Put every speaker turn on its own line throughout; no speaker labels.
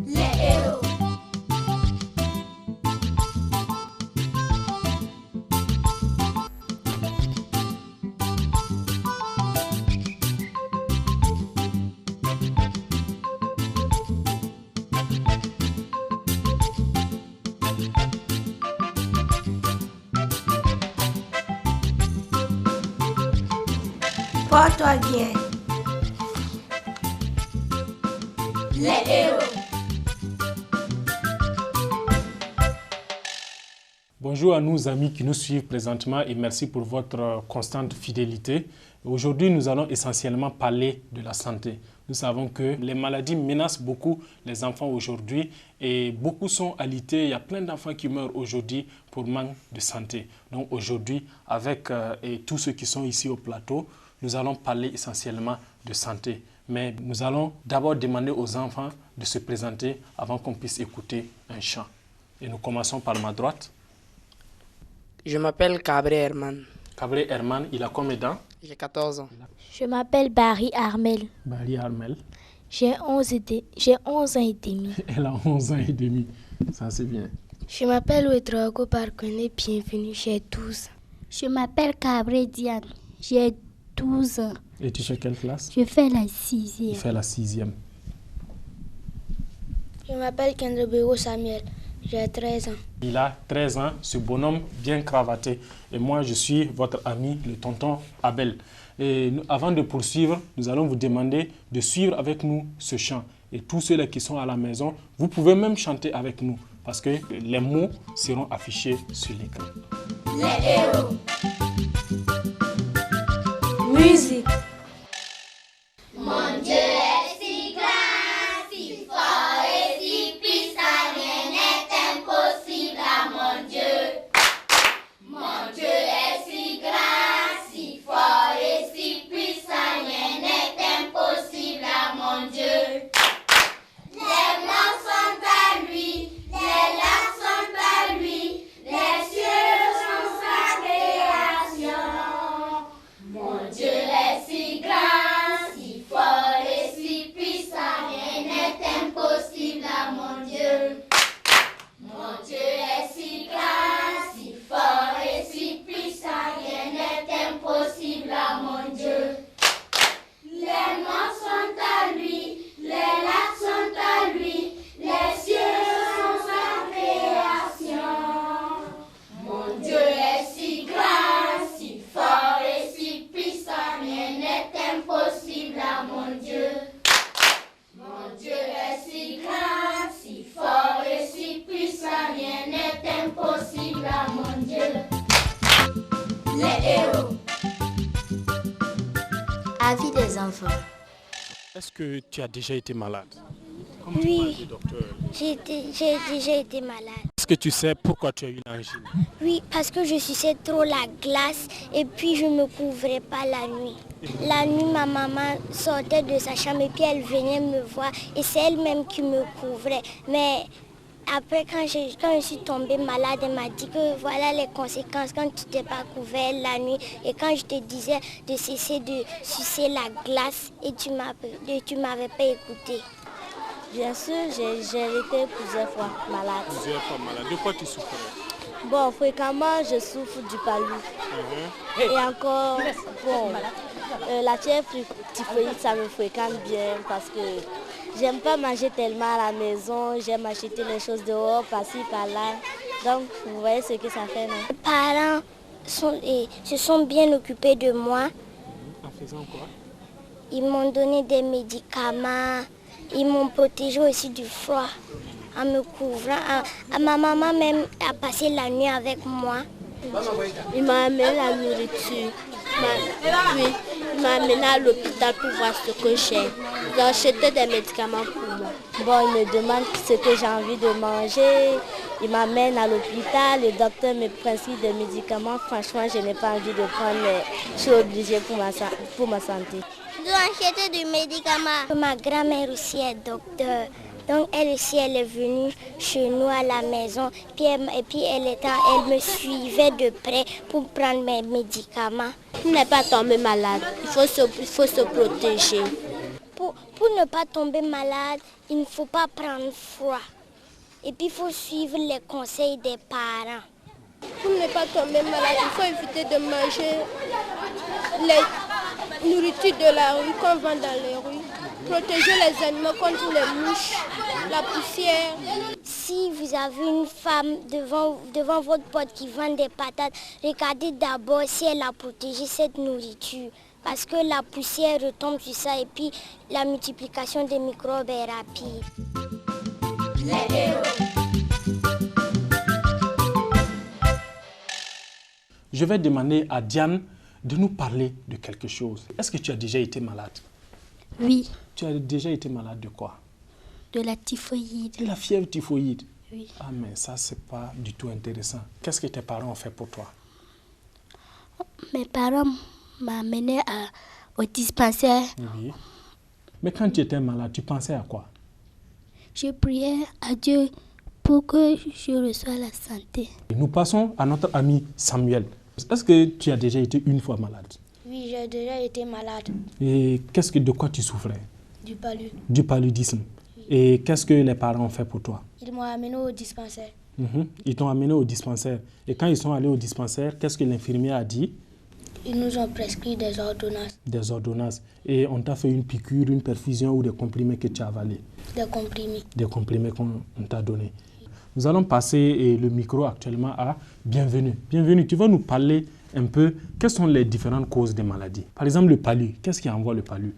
Les héros. Porte-toi bien. Les héros.
Bonjour à nos amis qui nous suivent présentement et merci pour votre constante fidélité. Aujourd'hui, nous allons essentiellement parler de la santé. Nous savons que les maladies menacent beaucoup les enfants aujourd'hui et beaucoup sont alités. Il y a plein d'enfants qui meurent aujourd'hui pour manque de santé. Donc aujourd'hui, avec tous ceux qui sont ici au plateau, nous allons parler essentiellement de santé. Mais nous allons d'abord demander aux enfants de se présenter avant qu'on puisse écouter un chant. Et nous commençons par ma droite.
Je m'appelle Cabré Herman.
Cabré Herman, il a combien d'ans?
J'ai 14 ans.
Je m'appelle Barry Armel.
Barry Armel.
J'ai 11 ans et demi.
Elle a 11 ans et demi. Ça, c'est bien.
Je m'appelle Ouedraogo Barkone. Bienvenue, j'ai 12 ans.
Je m'appelle Cabré Diane. J'ai 12 ans.
Et tu fais quelle classe?
Je fais la 6e.
Il fait la 6e.
Je m'appelle Kendrobego Samuel. J'ai 13 ans.
Il a 13 ans, ce bonhomme bien cravaté. Et moi, je suis votre ami, le tonton Abel. Et avant de poursuivre, nous allons vous demander de suivre avec nous ce chant. Et tous ceux-là qui sont à la maison, vous pouvez même chanter avec nous. Parce que les mots seront affichés sur l'écran.
Les héros.
Musique.
Mon Dieu est si grand, si fort et si puissant, rien n'est impossible à mon Dieu. Mon Dieu est si grand, si fort et si puissant, rien n'est impossible à mon Dieu. Les morts sont à lui, les lacs sont à lui, les cieux sont sa création. Mon Dieu est si grand, si fort et si puissant, rien n'est impossible à mon Dieu. Mon Dieu est si grand, si fort et si puissant, rien n'est impossible à mon Dieu. Les morts sont à lui, les lacs sont à lui, les cieux sont sa création. Mon Dieu est si grand, si fort et si puissant, rien n'est impossible à mon Dieu. Mon Dieu est si grand, si fort et si puissant, rien n'est impossible à mon Dieu. Les héros.
Avis des enfants.
Est-ce que tu as déjà été malade?
Oui, j'ai déjà été malade.
Est-ce que tu sais pourquoi tu as eu l'angine?
Oui, parce que je suçais trop la glace et puis je ne me couvrais pas la nuit. La nuit, ma maman sortait de sa chambre et puis elle venait me voir et c'est elle-même qui me couvrait. Mais après, quand je suis tombée malade, elle m'a dit que voilà les conséquences quand tu t'es pas couvert la nuit. Et quand je te disais de cesser de sucer la glace et tu m'avais pas écouté.
Bien sûr, j'ai été plusieurs fois malade.
Plusieurs fois malade. De quoi tu souffrais?
Bon, fréquemment, je souffre du palu. Et encore, bon, la fièvre typhoïde, ça me fréquente bien parce que j'aime pas manger tellement à la maison. J'aime acheter les choses dehors, par-ci, par-là. Donc, vous voyez ce que ça fait, non?
Mes parents se sont bien occupés de moi.
En faisant quoi?
Ils m'ont donné des médicaments. Ils m'ont protégé aussi du froid en me couvrant. Ma maman même a passé la nuit avec moi.
Il m'a amené la nourriture. Il m'a amené à l'hôpital pour voir ce que j'ai. J'ai acheté des médicaments pour moi. Bon, il me demande ce que j'ai envie de manger. Il m'amène à l'hôpital. Le docteur me prescrit des médicaments. Franchement, je n'ai pas envie de prendre, mais je suis obligée pour ma santé.
Ils ont acheté du médicament. Ma grand-mère aussi est docteur. Donc elle aussi, elle est venue chez nous à la maison. Et puis elle me suivait de près pour prendre mes médicaments.
Pour ne pas tomber malade, il faut se protéger.
Pour pour ne pas tomber malade, il ne faut pas prendre froid. Et puis il faut suivre les conseils des parents.
Pour ne pas tomber malade, il faut éviter de manger les nourritures de la rue qu'on vend dans les rues. Protéger les animaux contre les mouches, la poussière.
Si vous avez une femme devant votre porte qui vend des patates, regardez d'abord si elle a protégé cette nourriture. Parce que la poussière retombe sur ça et puis la multiplication des microbes est rapide.
Les héros.
Je vais demander à Diane de nous parler de quelque chose. Est-ce que tu as déjà été malade?
Oui,
Tu as déjà été malade de quoi?
de la typhoïde.
De la fièvre typhoïde.
Oui.
Ah mais ça, c'est pas du tout intéressant. Qu'est-ce que tes parents ont fait pour toi?
Mes parents m'ont amené au dispensaire.
Oui. Mais quand tu étais malade, tu pensais à quoi?
Je priais à Dieu pour que je reçoive la santé.
Nous passons à notre ami Samuel. Est-ce que tu as déjà été une fois malade?
Oui, j'ai déjà été malade.
Et de quoi tu souffrais?
Du palu.
Du paludisme. Et qu'est-ce que les parents ont fait pour toi?
Ils m'ont amené au dispensaire.
Ils t'ont amené au dispensaire. Et quand ils sont allés au dispensaire, qu'est-ce que l'infirmier a dit?
Ils nous ont prescrit des ordonnances.
Des ordonnances. Et on t'a fait une piqûre, une perfusion ou des comprimés que tu as avalés?
Des comprimés.
Des comprimés qu'on t'a donnés. Nous allons passer le micro actuellement à Bienvenue. Bienvenue, tu vas nous parler un peu quelles sont les différentes causes des maladies. Par exemple, le palu. Qu'est-ce qui envoie le palu?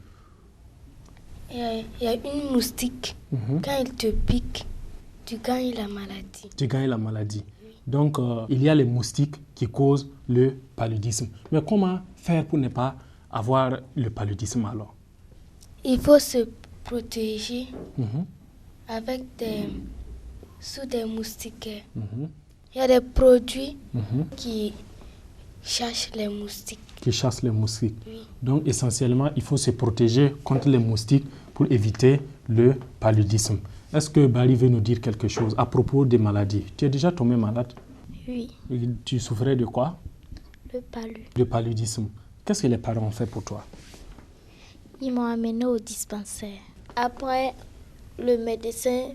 Il y a une moustique. Quand il te pique, tu gagnes la maladie.
Tu gagnes la maladie. Donc, il y a les moustiques qui causent le paludisme. Mais comment faire pour ne pas avoir le paludisme alors?
Il faut se protéger avec sous des moustiquaires. Il y a des produits qui chassent les moustiques.
Qui chassent les moustiques.
Oui.
Donc, essentiellement, il faut se protéger contre les moustiques pour éviter le paludisme. Est-ce que Barry veut nous dire quelque chose à propos des maladies? Tu es déjà tombé malade?
Oui,
Et tu souffrais de quoi?
le palu.
Le paludisme. Qu'est-ce que les parents ont fait pour toi?
Ils m'ont amené au dispensaire.
Après, le médecin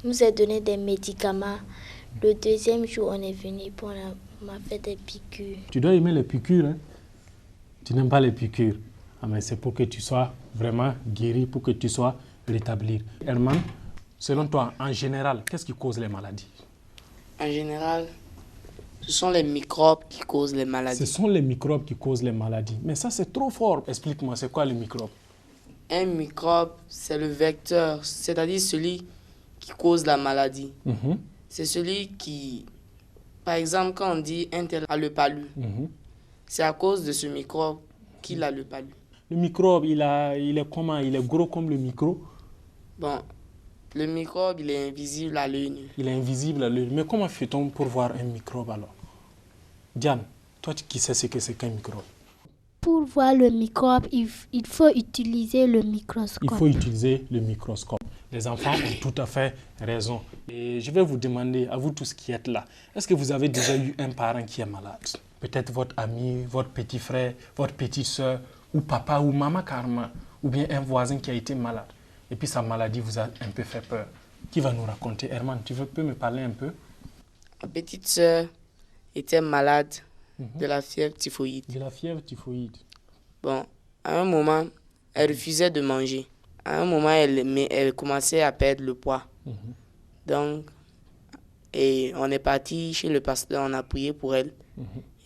nous a donné des médicaments. Le deuxième jour, on est venu pour m'a fait des piqûres.
Tu dois aimer les piqûres, hein? Tu n'aimes pas les piqûres. Ah, mais c'est pour que tu sois vraiment guéri, pour que tu sois rétabli. Herman, selon toi, en général, qu'est-ce qui cause les maladies?
En général, ce sont les microbes qui causent les maladies.
Ce sont les microbes qui causent les maladies. Mais ça, c'est trop fort. Explique-moi, c'est quoi le microbe?
Un microbe, c'est le vecteur, c'est-à-dire celui qui cause la maladie. C'est celui qui, par exemple, quand on dit un tel a le palu, c'est à cause de ce microbe qu'il a le palu.
Le microbe, il est comment? Il est gros comme le micro?
Bon, le microbe, il est invisible à l'œil nu.
Il est invisible à l'œil. Mais comment fait-on pour voir un microbe alors? Diane, toi qui sais ce que c'est qu'un microbe?
Pour voir le microbe, il faut utiliser le microscope.
Il faut utiliser le microscope. Les enfants ont tout à fait raison. Et je vais vous demander, à vous tous qui êtes là, est-ce que vous avez déjà eu un parent qui est malade? Peut-être votre ami, votre petit frère, votre petite soeur, ou papa ou maman carrément, ou bien un voisin qui a été malade. Et puis sa maladie vous a un peu fait peur. Qui va nous raconter? Herman, tu peux me parler un peu?
Ma petite soeur était malade de la fièvre typhoïde.
De la fièvre typhoïde.
Bon, à un moment, elle refusait de manger. À un moment, elle commençait à perdre le poids. Donc, et on est parti chez le pasteur, on a prié pour elle.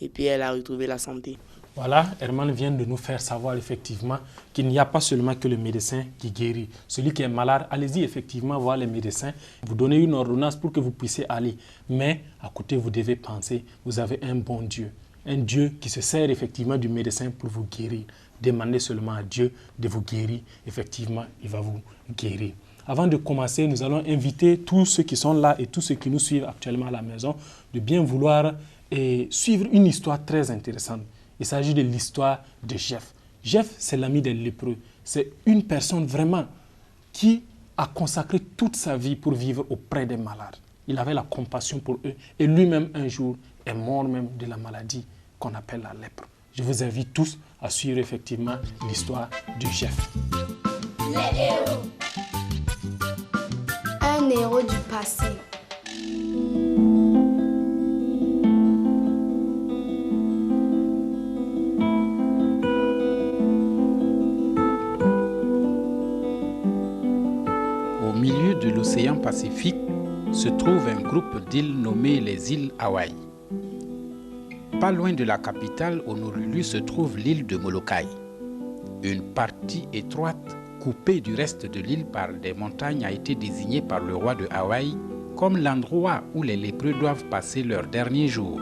Et puis, elle a retrouvé la santé.
Voilà, Herman vient de nous faire savoir effectivement qu'il n'y a pas seulement que le médecin qui guérit. Celui qui est malade, allez-y effectivement voir les médecins, vous donnez une ordonnance pour que vous puissiez aller. Mais à côté, vous devez penser, vous avez un bon Dieu. Un Dieu qui se sert effectivement du médecin pour vous guérir. Demandez seulement à Dieu de vous guérir. Effectivement, il va vous guérir. Avant de commencer, nous allons inviter tous ceux qui sont là et tous ceux qui nous suivent actuellement à la maison de bien vouloir suivre une histoire très intéressante. Il s'agit de l'histoire de Jeff. Jeff, c'est l'ami des lépreux. C'est une personne vraiment qui a consacré toute sa vie pour vivre auprès des malades. Il avait la compassion pour eux et lui-même un jour est mort même de la maladie qu'on appelle la lèpre. Je vous invite tous à suivre effectivement l'histoire de Jeff.
les héros.
Un héros du passé.
Au milieu de l'océan Pacifique se trouve un groupe d'îles nommées les îles Hawaï. Pas loin de la capitale Honolulu se trouve l'île de Molokai. Une partie étroite, coupée du reste de l'île par des montagnes, a été désignée par le roi de Hawaï comme l'endroit où les lépreux doivent passer leurs derniers jours.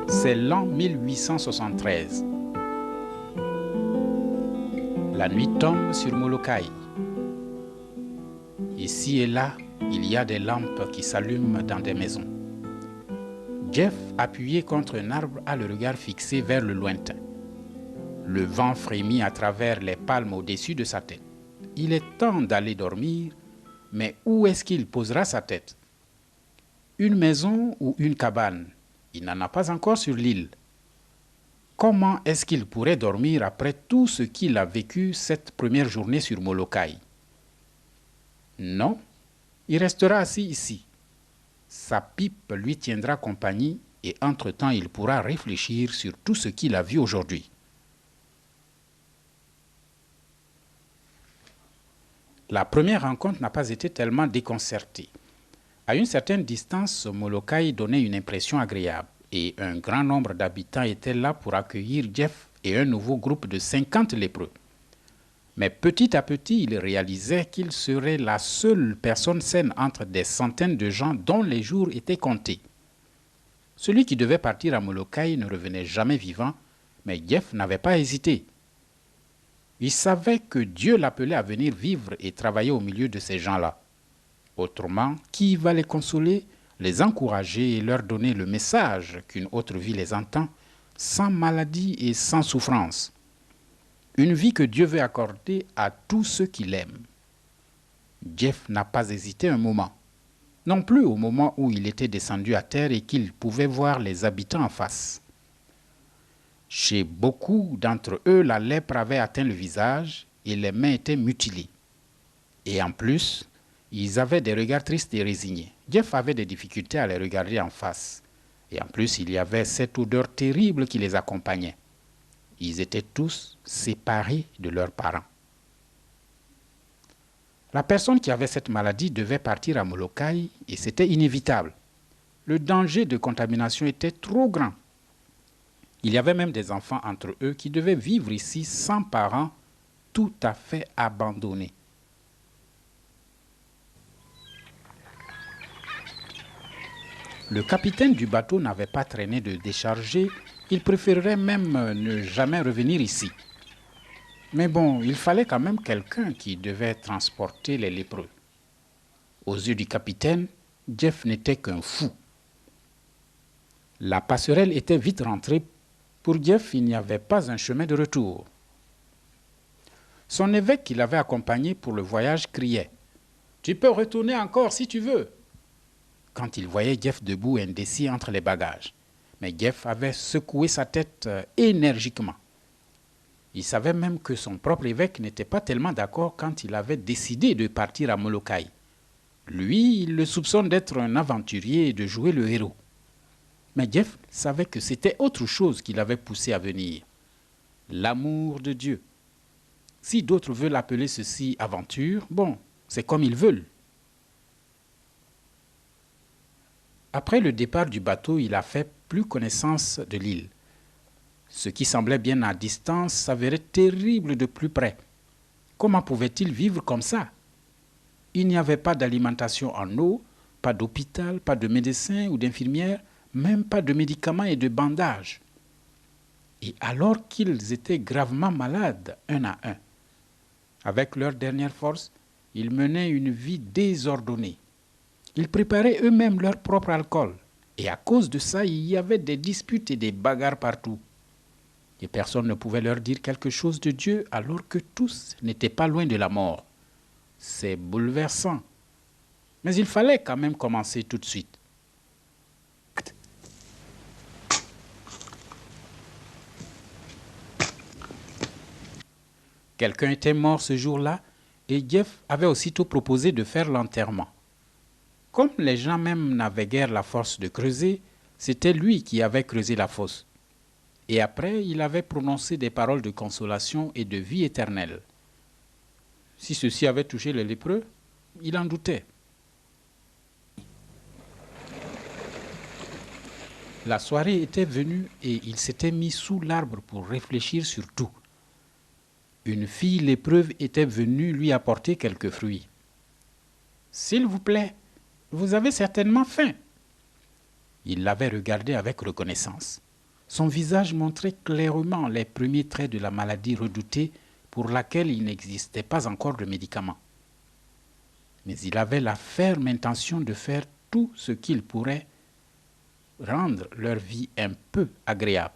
C'est l'an 1873. La nuit tombe sur Molokai. Ici et là, il y a des lampes qui s'allument dans des maisons. Jeff, appuyé contre un arbre, a le regard fixé vers le lointain. Le vent frémit à travers les palmes au-dessus de sa tête. Il est temps d'aller dormir, mais où est-ce qu'il posera sa tête? Une maison ou une cabane? Il n'en a pas encore sur l'île. Comment est-ce qu'il pourrait dormir après tout ce qu'il a vécu cette première journée sur Molokai? Non, il restera assis ici. Sa pipe lui tiendra compagnie et entre-temps, il pourra réfléchir sur tout ce qu'il a vu aujourd'hui. La première rencontre n'a pas été tellement déconcertée. À une certaine distance, Molokai donnait une impression agréable et un grand nombre d'habitants étaient là pour accueillir Jeff et un nouveau groupe de 50 lépreux. Mais petit à petit, il réalisait qu'il serait la seule personne saine entre des centaines de gens dont les jours étaient comptés. Celui qui devait partir à Molokai ne revenait jamais vivant, mais Jeff n'avait pas hésité. Il savait que Dieu l'appelait à venir vivre et travailler au milieu de ces gens-là. Autrement, qui va les consoler, les encourager et leur donner le message qu'une autre vie les entend, sans maladie et sans souffrance? Une vie que Dieu veut accorder à tous ceux qui l'aiment. Jeff n'a pas hésité un moment. Non plus au moment où il était descendu à terre et qu'il pouvait voir les habitants en face. Chez beaucoup d'entre eux, la lèpre avait atteint le visage et les mains étaient mutilées. Et en plus, ils avaient des regards tristes et résignés. Jeff avait des difficultés à les regarder en face. Et en plus, il y avait cette odeur terrible qui les accompagnait. Ils étaient tous séparés de leurs parents. La personne qui avait cette maladie devait partir à Molokai et c'était inévitable. Le danger de contamination était trop grand. Il y avait même des enfants entre eux qui devaient vivre ici sans parents, tout à fait abandonnés. Le capitaine du bateau n'avait pas traîné de décharger, il préférerait même ne jamais revenir ici. Mais bon, il fallait quand même quelqu'un qui devait transporter les lépreux. Aux yeux du capitaine, Jeff n'était qu'un fou. La passerelle était vite rentrée. Pour Jeff, il n'y avait pas un chemin de retour. Son évêque qui l'avait accompagné pour le voyage criait « Tu peux retourner encore si tu veux !» quand il voyait Jeff debout indécis entre les bagages. Mais Jeff avait secoué sa tête énergiquement. Il savait même que son propre évêque n'était pas tellement d'accord quand il avait décidé de partir à Molokai. Lui, il le soupçonne d'être un aventurier et de jouer le héros. Mais Jeff savait que c'était autre chose qui l'avait poussé à venir. L'amour de Dieu. Si d'autres veulent appeler ceci aventure, bon, c'est comme ils veulent. Après le départ du bateau, il a fait plus connaissance de l'île. Ce qui semblait bien à distance s'avérait terrible de plus près. Comment pouvait-il vivre comme ça? Il n'y avait pas d'alimentation en eau, pas d'hôpital, pas de médecin ou d'infirmière, même pas de médicaments et de bandages. Et alors qu'ils étaient gravement malades, un à un. Avec leur dernière force, ils menaient une vie désordonnée. Ils préparaient eux-mêmes leur propre alcool. Et à cause de ça, il y avait des disputes et des bagarres partout. Et personne ne pouvait leur dire quelque chose de Dieu alors que tous n'étaient pas loin de la mort. C'est bouleversant. Mais il fallait quand même commencer tout de suite. Quelqu'un était mort ce jour-là et Jeff avait aussitôt proposé de faire l'enterrement. Comme les gens même n'avaient guère la force de creuser, c'était lui qui avait creusé la fosse. Et après, il avait prononcé des paroles de consolation et de vie éternelle. Si ceci avait touché les lépreux, il en doutait. La soirée était venue et il s'était mis sous l'arbre pour réfléchir sur tout. Une fille lépreuve était venue lui apporter quelques fruits. « S'il vous plaît, vous avez certainement faim. » Il l'avait regardée avec reconnaissance. Son visage montrait clairement les premiers traits de la maladie redoutée pour laquelle il n'existait pas encore de médicament. Mais il avait la ferme intention de faire tout ce qu'il pourrait rendre leur vie un peu agréable.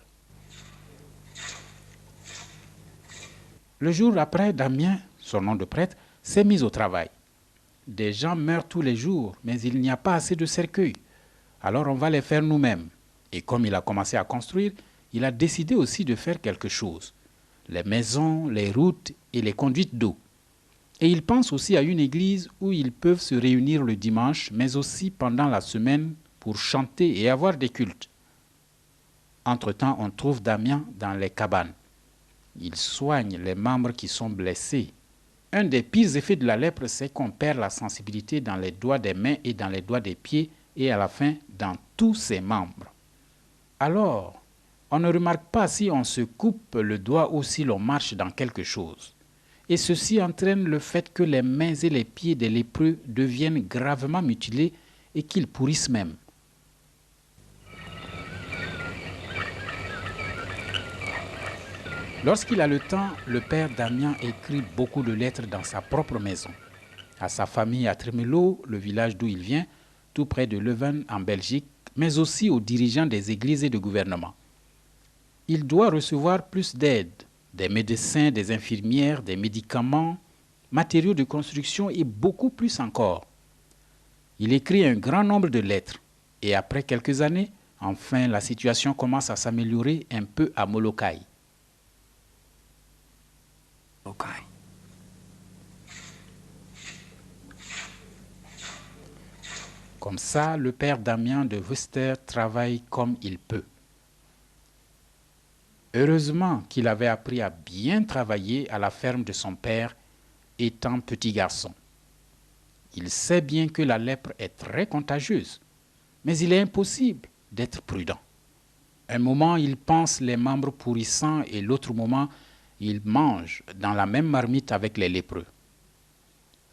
Le jour après, Damien, son nom de prêtre, s'est mis au travail. Des gens meurent tous les jours, mais il n'y a pas assez de cercueils. Alors on va les faire nous-mêmes. Et comme il a commencé à construire, il a décidé aussi de faire quelque chose. Les maisons, les routes et les conduites d'eau. Et il pense aussi à une église où ils peuvent se réunir le dimanche, mais aussi pendant la semaine pour chanter et avoir des cultes. Entre-temps, on trouve Damien dans les cabanes. Il soigne les membres qui sont blessés. Un des pires effets de la lèpre, c'est qu'on perd la sensibilité dans les doigts des mains et dans les doigts des pieds et à la fin dans tous ses membres. Alors, on ne remarque pas si on se coupe le doigt ou si l'on marche dans quelque chose. Et ceci entraîne le fait que les mains et les pieds des lépreux deviennent gravement mutilés et qu'ils pourrissent même. Lorsqu'il a le temps, le père Damien écrit beaucoup de lettres dans sa propre maison, à sa famille à Tremelo, le village d'où il vient, tout près de Leuven en Belgique, mais aussi aux dirigeants des églises et de gouvernement. Il doit recevoir plus d'aide, des médecins, des infirmières, des médicaments, matériaux de construction et beaucoup plus encore. Il écrit un grand nombre de lettres et après quelques années, enfin la situation commence à s'améliorer un peu à Molokai. Comme ça, le père Damien de Wüster travaille comme il peut. Heureusement qu'il avait appris à bien travailler à la ferme de son père, étant petit garçon. Il sait bien que la lèpre est très contagieuse, mais il est impossible d'être prudent. Un moment, il pense les membres pourrissants et l'autre moment, il mange dans la même marmite avec les lépreux.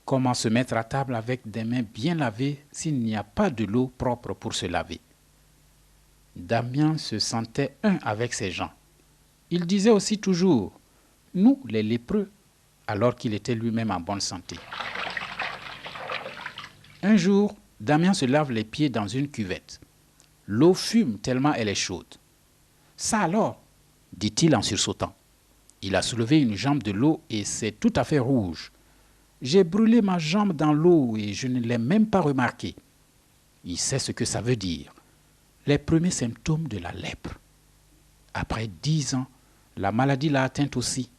Comment se mettre à table avec des mains bien lavées s'il n'y a pas de l'eau propre pour se laver? Damien se sentait un avec ces gens. Il disait aussi toujours « nous, les lépreux », alors qu'il était lui-même en bonne santé. Un jour, Damien se lave les pieds dans une cuvette. L'eau fume tellement elle est chaude. « Ça alors ?» dit-il en sursautant. Il a soulevé une jambe de l'eau et c'est tout à fait rouge. J'ai brûlé ma jambe dans l'eau et je ne l'ai même pas remarqué. Il sait ce que ça veut dire. Les premiers symptômes de la lèpre. Après 10 ans, la maladie l'a atteint aussi.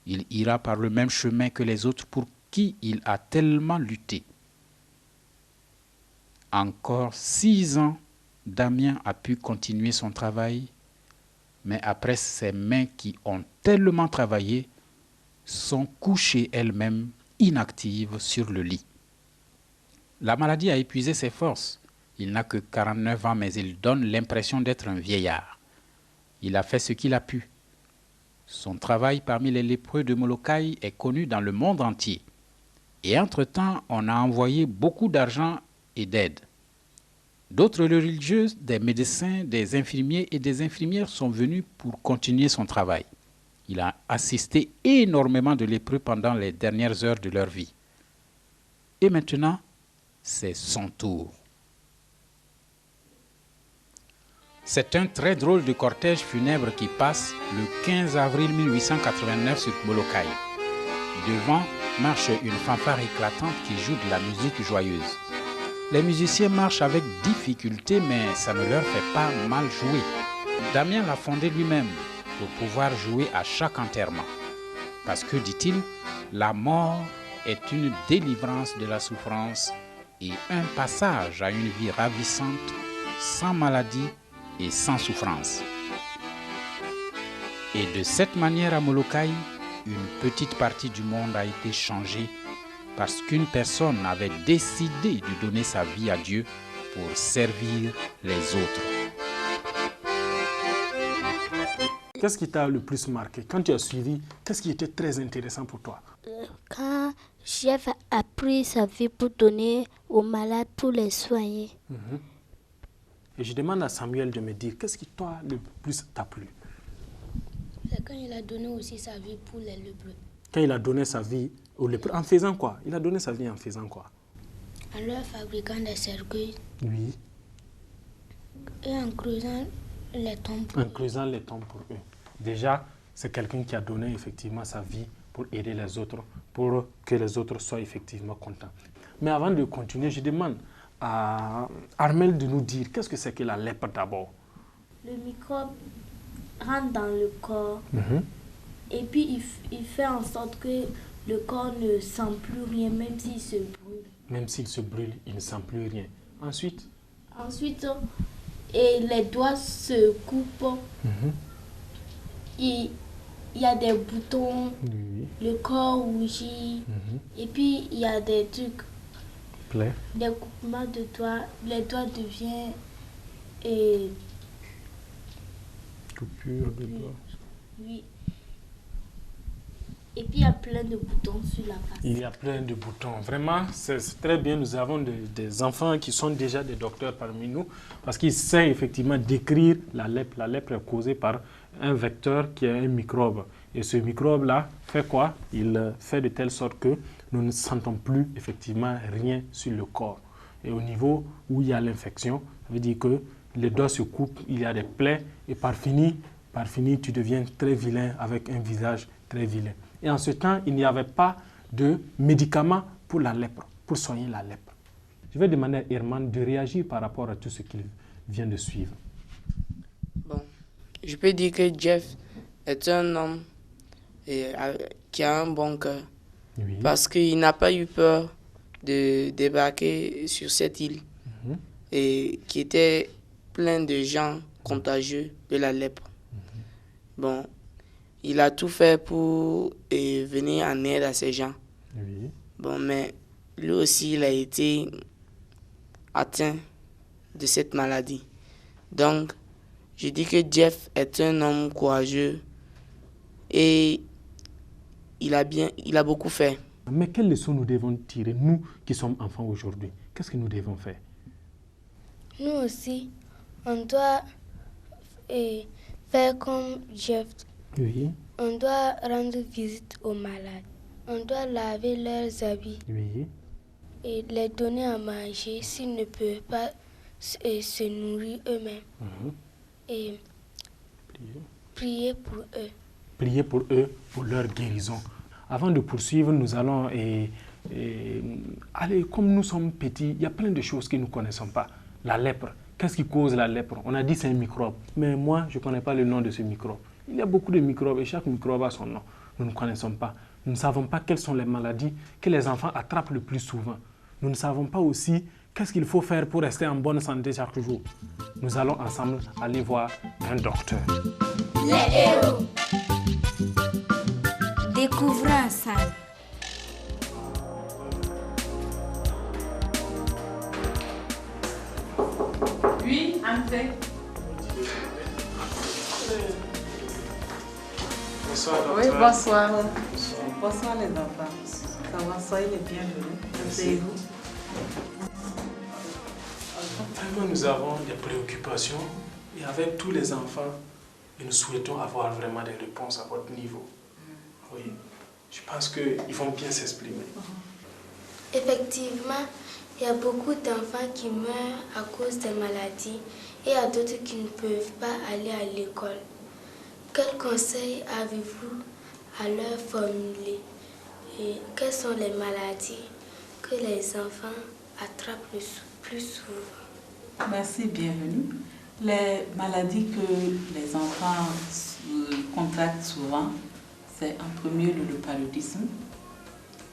Il ira par le même chemin que les autres pour qui il a tellement lutté. Encore 6 ans, Damien a pu continuer son travail, mais après ses mains qui ont tellement travaillé, sont couchées elles-mêmes inactives sur le lit. La maladie a épuisé ses forces. Il n'a que 49 ans, mais il donne l'impression d'être un vieillard. Il a fait ce qu'il a pu. Son travail parmi les lépreux de Molokai est connu dans le monde entier. Et entre-temps, on a envoyé beaucoup d'argent et d'aide. D'autres religieuses, des médecins, des infirmiers et des infirmières sont venus pour continuer son travail. Il a assisté énormément de lépreux pendant les dernières heures de leur vie. Et maintenant, c'est son tour. C'est un très drôle de cortège funèbre qui passe le 15 avril 1889 sur Molokai. Devant marche une fanfare éclatante qui joue de la musique joyeuse. Les musiciens marchent avec difficulté, mais ça ne leur fait pas mal jouer. Damien l'a fondé lui-même pour pouvoir jouer à chaque enterrement. Parce que, dit-il, la mort est une délivrance de la souffrance et un passage à une vie ravissante, sans maladie et sans souffrance. Et de cette manière à Molokaï, une petite partie du monde a été changée parce qu'une personne avait décidé de donner sa vie à Dieu pour servir les autres.
Qu'est-ce qui t'a le plus marqué? Quand tu as suivi, qu'est-ce qui était très intéressant pour toi?
Quand Jeff a pris sa vie pour donner aux malades, pour les soigner.
Et je demande à Samuel de me dire, qu'est-ce qui toi le plus t'a plu?
C'est quand il a donné aussi sa vie pour les lépreux.
Quand il a donné sa vie aux lépreux, en faisant quoi? Il a donné sa vie en faisant quoi?
En leur fabriquant des cercueils.
Oui.
Et en creusant les tombes.
En creusant les tombes pour eux. Déjà, c'est quelqu'un qui a donné effectivement sa vie pour aider les autres, pour que les autres soient effectivement contents. Mais avant de continuer, je demande à Armel de nous dire qu'est-ce que c'est que la lèpre d'abord.
Le microbe rentre dans le corps et puis il fait en sorte que le corps ne sent plus rien, même s'il se brûle.
Même s'il se brûle, il ne sent plus rien. Ensuite,
et les doigts se coupent. Il y a des boutons, le corps rougit, et puis il y a des trucs, des coupements de doigts, les doigts deviennent
coupure de doigts.
Oui. Et puis il y a plein de boutons sur la face.
Il y a plein de boutons. Vraiment, c'est très bien. Nous avons des enfants qui sont déjà des docteurs parmi nous parce qu'ils savent effectivement décrire la lèpre. La lèpre est causée par un vecteur qui est un microbe. Et ce microbe-là fait quoi? Il fait de telle sorte que nous ne sentons plus effectivement rien sur le corps. Et au niveau où il y a l'infection, ça veut dire que les doigts se coupent, il y a des plaies et par fini, tu deviens très vilain avec un visage très vilain. Et en ce temps, il n'y avait pas de médicaments pour la lèpre, pour soigner la lèpre. Je vais demander à Herman de réagir par rapport à tout ce qu'il vient de suivre.
Bon, je peux dire que Jeff est un homme qui a un bon cœur.
Oui.
Parce qu'il n'a pas eu peur de débarquer sur cette île et qui était plein de gens contagieux de la lèpre. Bon, il a tout fait pour venir en aide à ces gens.
Oui.
Bon, mais lui aussi, il a été atteint de cette maladie. Donc, je dis que Jeff est un homme courageux et il a beaucoup fait.
Mais quelles leçons nous devons tirer, nous qui sommes enfants aujourd'hui? Qu'est-ce que nous devons faire?
Nous aussi, on doit faire comme Jeff.
Oui.
On doit rendre visite aux malades. On doit laver leurs habits
Oui.
et les donner à manger s'ils ne peuvent pas se nourrir eux-mêmes. Et prier pour eux.
Prier pour eux, pour leur guérison. Avant de poursuivre, nous allons aller, comme nous sommes petits, il y a plein de choses que nous ne connaissons pas. La lèpre, qu'est-ce qui cause la lèpre? On a dit c'est un microbe, mais moi, je ne connais pas le nom de ce microbe. Il y a beaucoup de microbes et chaque microbe a son nom. Nous ne connaissons pas. Nous ne savons pas quelles sont les maladies que les enfants attrapent le plus souvent. Nous ne savons pas aussi qu'est-ce qu'il faut faire pour rester en bonne santé chaque jour. Nous allons ensemble aller voir un docteur.
Les héros. Découvrez ensemble.
Oui, entrez.
Bonsoir, docteur.
Oui, bonsoir. Bonsoir les enfants. Ça va, soyez les bienvenus. Asseyez-vous.
Vraiment, nous avons des préoccupations et avec tous les enfants, nous souhaitons avoir vraiment des réponses à votre niveau. Oui, je pense qu'ils vont bien s'exprimer.
Effectivement, il y a beaucoup d'enfants qui meurent à cause des maladies et il y a d'autres qui ne peuvent pas aller à l'école. Quels conseils avez-vous à leur formuler? Et quelles sont les maladies que les enfants attrapent le plus souvent?
Merci, bienvenue. Les maladies que les enfants contractent souvent, C'est en premier lieu le paludisme,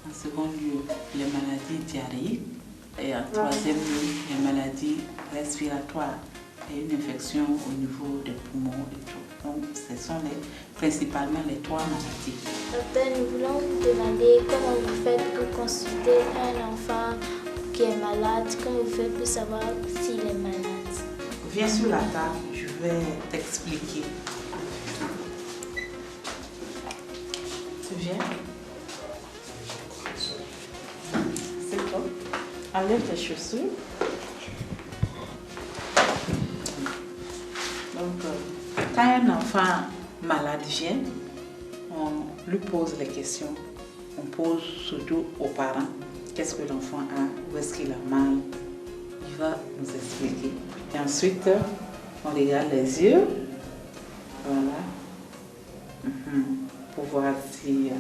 en second lieu les maladies diarrhéiques et en troisième lieu les maladies respiratoires et une infection au niveau des poumons et tout. Donc ce sont principalement les 3 maladies.
Docteur, nous voulons vous demander comment vous faites pour consulter un enfant qui est malade, comment vous faites pour savoir s'il est malade.
Viens sur la table, je vais t'expliquer. Tu viens? C'est bon. Enlève tes chaussures. Donc, quand un enfant malade vient, on lui pose les questions. On pose surtout aux parents qu'est-ce que l'enfant a, où est-ce qu'il a mal. Il va nous expliquer. Et ensuite, on regarde les yeux. Voilà. Pour voir s'il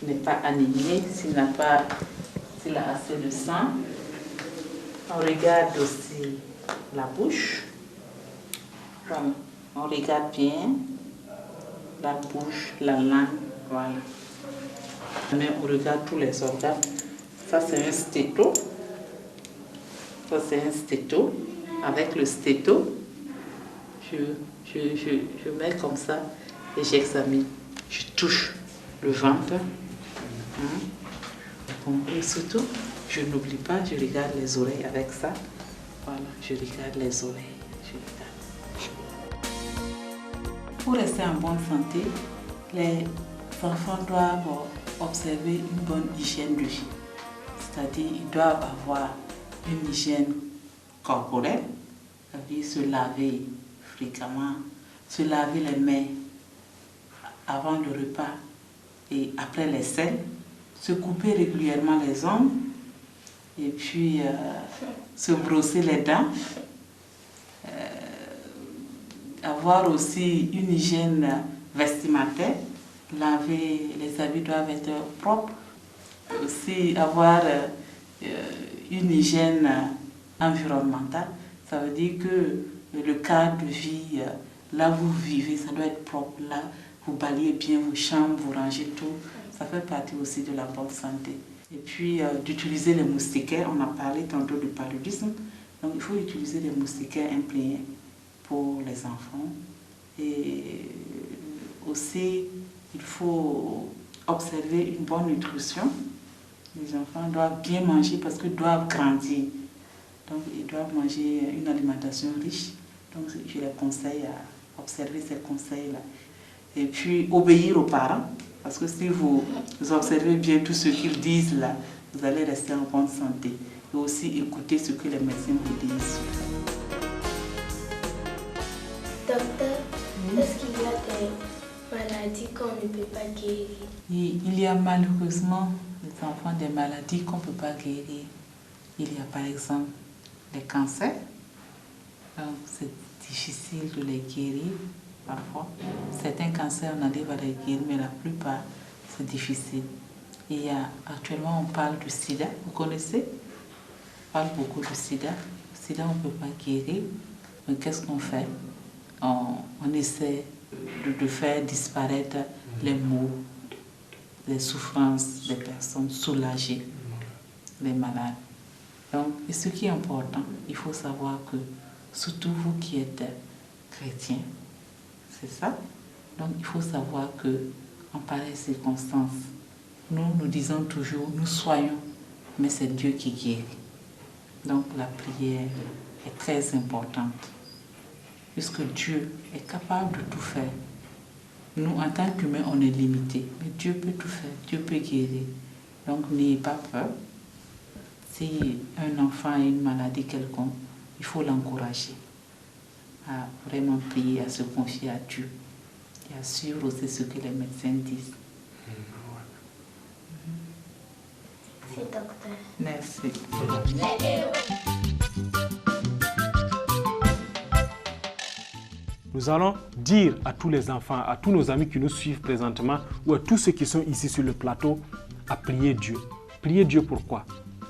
n'est pas anémié, s'il a assez de sang. On regarde aussi la bouche. Voilà. On regarde bien la bouche, la langue. Voilà. Mais on regarde tous les organes. Ça, c'est un stéto. Ça, c'est un stéto. Avec le stéto, je mets comme ça et j'examine. Je touche le ventre. Et surtout, je n'oublie pas, je regarde les oreilles avec ça. Voilà, je regarde les oreilles. Pour rester en bonne santé, les enfants doivent observer une bonne hygiène de vie. C'est-à-dire, ils doivent avoir une hygiène corporelle, c'est-à-dire se laver fréquemment, se laver les mains avant le repas et après les selles, se couper régulièrement les ongles et puis se brosser les dents, avoir aussi une hygiène vestimentaire, laver, les habits doivent être propres, aussi avoir une hygiène environnementale. Ça veut dire que le cadre de vie, là où vous vivez, ça doit être propre. Là, vous balayez bien vos chambres, vous rangez tout. Ça fait partie aussi de la bonne santé. Et puis, d'utiliser les moustiquaires. On a parlé tantôt du paludisme. Donc, il faut utiliser les moustiquaires imprégnés pour les enfants. Et aussi, il faut observer une bonne nutrition. Les enfants doivent bien manger parce qu'ils doivent grandir. Donc, ils doivent manger une alimentation riche. Donc, je les conseille à observer ces conseils-là. Et puis, obéir aux parents. Parce que si vous observez bien tout ce qu'ils disent là, vous allez rester en bonne santé. Et aussi écouter ce que les médecins vous disent.
Docteur, est-ce qu'il y a des maladies qu'on ne peut pas guérir?
Il y a malheureusement les enfants des maladies qu'on ne peut pas guérir. Il y a par exemple les cancers. C'est difficile de les guérir parfois. Certains cancers, on arrive à les guérir, mais la plupart, c'est difficile. Et actuellement, on parle du sida. Vous connaissez? On parle beaucoup du sida. Le sida, on ne peut pas guérir. Mais qu'est-ce qu'on fait? On essaie de faire disparaître les maux, les souffrances des personnes, soulager les malades. Donc, et ce qui est important, il faut savoir que, surtout vous qui êtes chrétiens, c'est ça. Donc, il faut savoir que en pareilles circonstances, nous disons toujours, nous soyons, mais c'est Dieu qui guérit. Donc, la prière est très importante, puisque Dieu est capable de tout faire. Nous, en tant qu'humains, on est limités, mais Dieu peut tout faire, Dieu peut guérir. Donc, n'ayez pas peur. Si un enfant a une maladie quelconque, il faut l'encourager à vraiment prier, à se confier à Dieu et à suivre aussi ce que les médecins disent.
Merci, docteur.
Merci.
Nous allons dire à tous les enfants, à tous nos amis qui nous suivent présentement ou à tous ceux qui sont ici sur le plateau, à prier Dieu. Prier Dieu pourquoi?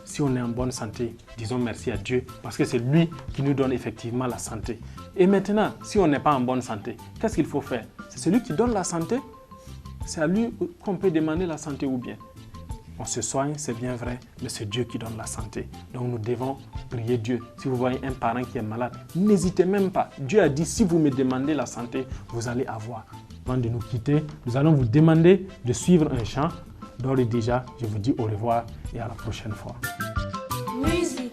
Si on est en bonne santé, disons merci à Dieu parce que c'est lui qui nous donne effectivement la santé. Et maintenant, si on n'est pas en bonne santé, qu'est-ce qu'il faut faire? C'est celui qui donne la santé c'est à lui qu'on peut demander la santé ou bien. On se soigne, c'est bien vrai, mais c'est Dieu qui donne la santé. Donc nous devons prier Dieu. Si vous voyez un parent qui est malade, n'hésitez même pas. Dieu a dit, si vous me demandez la santé, vous allez avoir. Avant de nous quitter, nous allons vous demander de suivre un chant. D'ores et déjà, je vous dis au revoir et à la prochaine fois.
Musique.